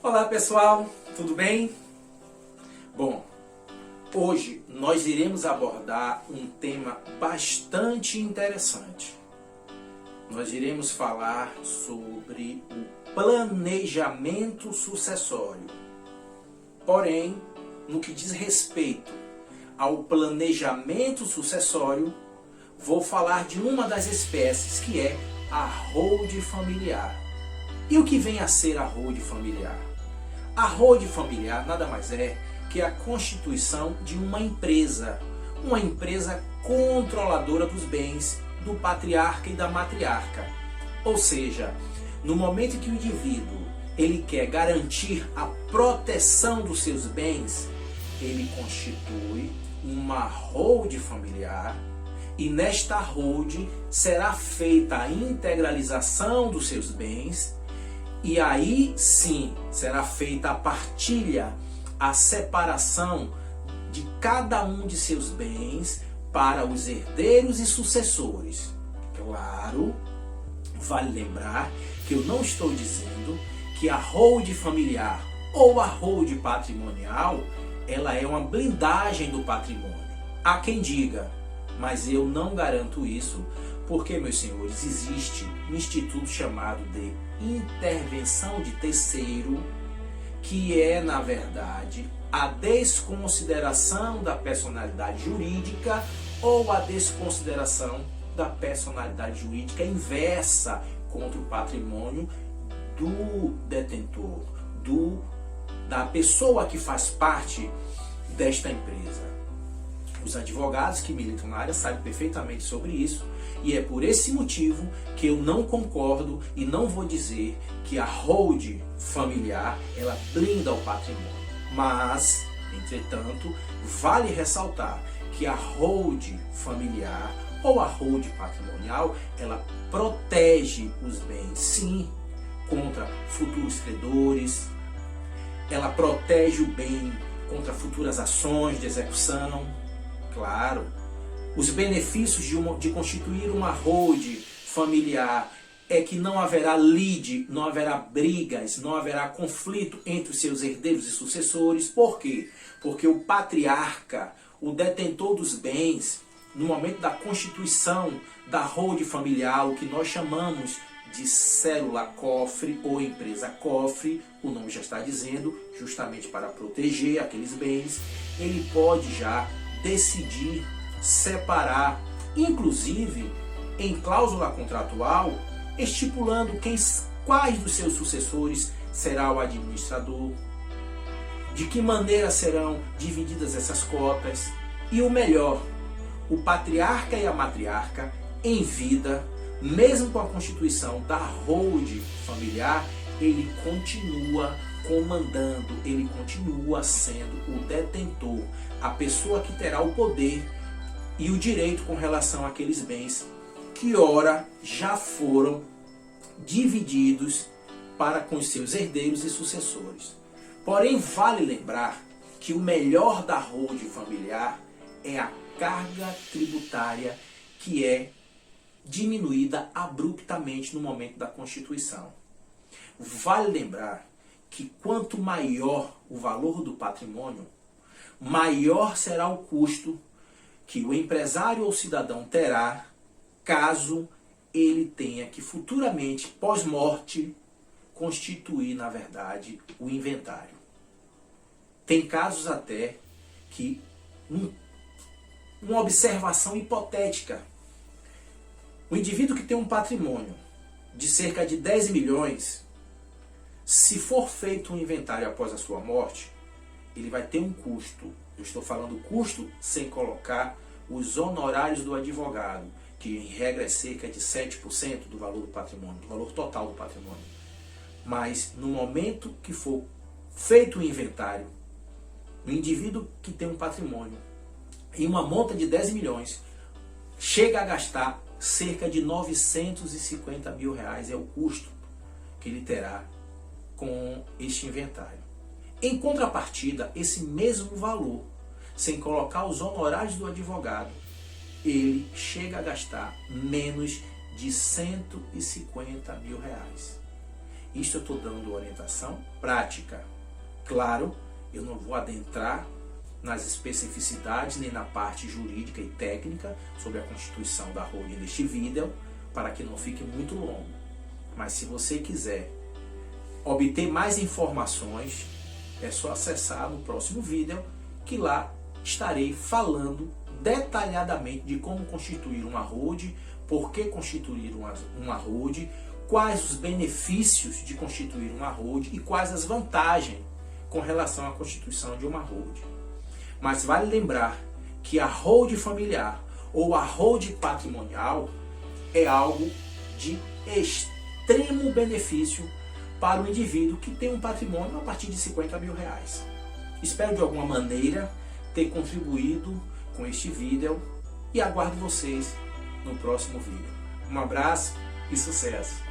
Olá pessoal, tudo bem? Bom, hoje nós iremos abordar um tema bastante interessante. Nós iremos falar sobre o planejamento sucessório. Porém, no que diz respeito ao planejamento sucessório, vou falar de uma das espécies, que é a holding familiar. E o que vem a ser a holding familiar? A holding familiar nada mais é que a constituição de uma empresa controladora dos bens do patriarca e da matriarca. Ou seja, no momento em que o indivíduo ele quer garantir a proteção dos seus bens, ele constitui uma holding familiar, e nesta holding será feita a integralização dos seus bens, e aí sim será feita a partilha, a separação de cada um de seus bens para os herdeiros e sucessores. Claro, vale lembrar que eu não estou dizendo que a holding familiar ou a holding patrimonial ela é uma blindagem do patrimônio. Há quem diga, mas eu não garanto isso, porque, meus senhores, existe um instituto chamado de intervenção de terceiro, que é, na verdade, a desconsideração da personalidade jurídica ou a desconsideração da personalidade jurídica inversa contra o patrimônio do detentor, da pessoa que faz parte desta empresa. Os advogados que militam na área sabem perfeitamente sobre isso, e é por esse motivo que eu não concordo e não vou dizer que a holding familiar ela blinda o patrimônio. Mas, entretanto, vale ressaltar que a holding familiar ou a holding patrimonial ela protege os bens, sim, contra futuros credores, ela protege o bem contra futuras ações de execução. Claro, os benefícios de constituir uma holding familiar é que não haverá lide, não haverá brigas, não haverá conflito entre os seus herdeiros e sucessores. Por quê? Porque o patriarca, o detentor dos bens, no momento da constituição da holding familiar, o que nós chamamos de célula cofre ou empresa cofre, o nome já está dizendo, justamente para proteger aqueles bens, ele pode já decidir separar, inclusive em cláusula contratual, estipulando quais dos seus sucessores será o administrador, de que maneira serão divididas essas cotas, e o melhor, o patriarca e a matriarca em vida, mesmo com a constituição da holding familiar, ele continua comandando, ele continua sendo o detentor, a pessoa que terá o poder e o direito com relação àqueles bens que ora já foram divididos para com os seus herdeiros e sucessores. Porém, vale lembrar que o melhor da holding familiar é a carga tributária, que é diminuída abruptamente no momento da constituição. Vale lembrar que quanto maior o valor do patrimônio, maior será o custo que o empresário ou cidadão terá caso ele tenha que futuramente, pós-morte, constituir, na verdade, o inventário. Tem casos até que, uma observação hipotética, o indivíduo que tem um patrimônio de cerca de 10 milhões, se for feito um inventário após a sua morte, ele vai ter um custo. Eu estou falando custo sem colocar os honorários do advogado, que em regra é cerca de 7% do valor do patrimônio, do valor total do patrimônio. Mas no momento que for feito o inventário, o indivíduo que tem um patrimônio em uma monta de 10 milhões chega a gastar cerca de 950 mil reais, é o custo que ele terá com este inventário. Em contrapartida, esse mesmo valor, sem colocar os honorários do advogado, ele chega a gastar menos de 150 mil reais. Isso eu estou dando orientação prática. Claro, eu não vou adentrar nas especificidades nem na parte jurídica e técnica sobre a constituição da holding neste vídeo, para que não fique muito longo. Mas se você quiser obter mais informações, é só acessar no próximo vídeo, que lá estarei falando detalhadamente de como constituir uma holding, por que constituir uma holding, quais os benefícios de constituir uma holding e quais as vantagens com relação à constituição de uma holding. Mas vale lembrar que a holding familiar ou a holding patrimonial é algo de extremo benefício para o indivíduo que tem um patrimônio a partir de 50 mil reais. Espero de alguma maneira ter contribuído com este vídeo e aguardo vocês no próximo vídeo. Um abraço e sucesso!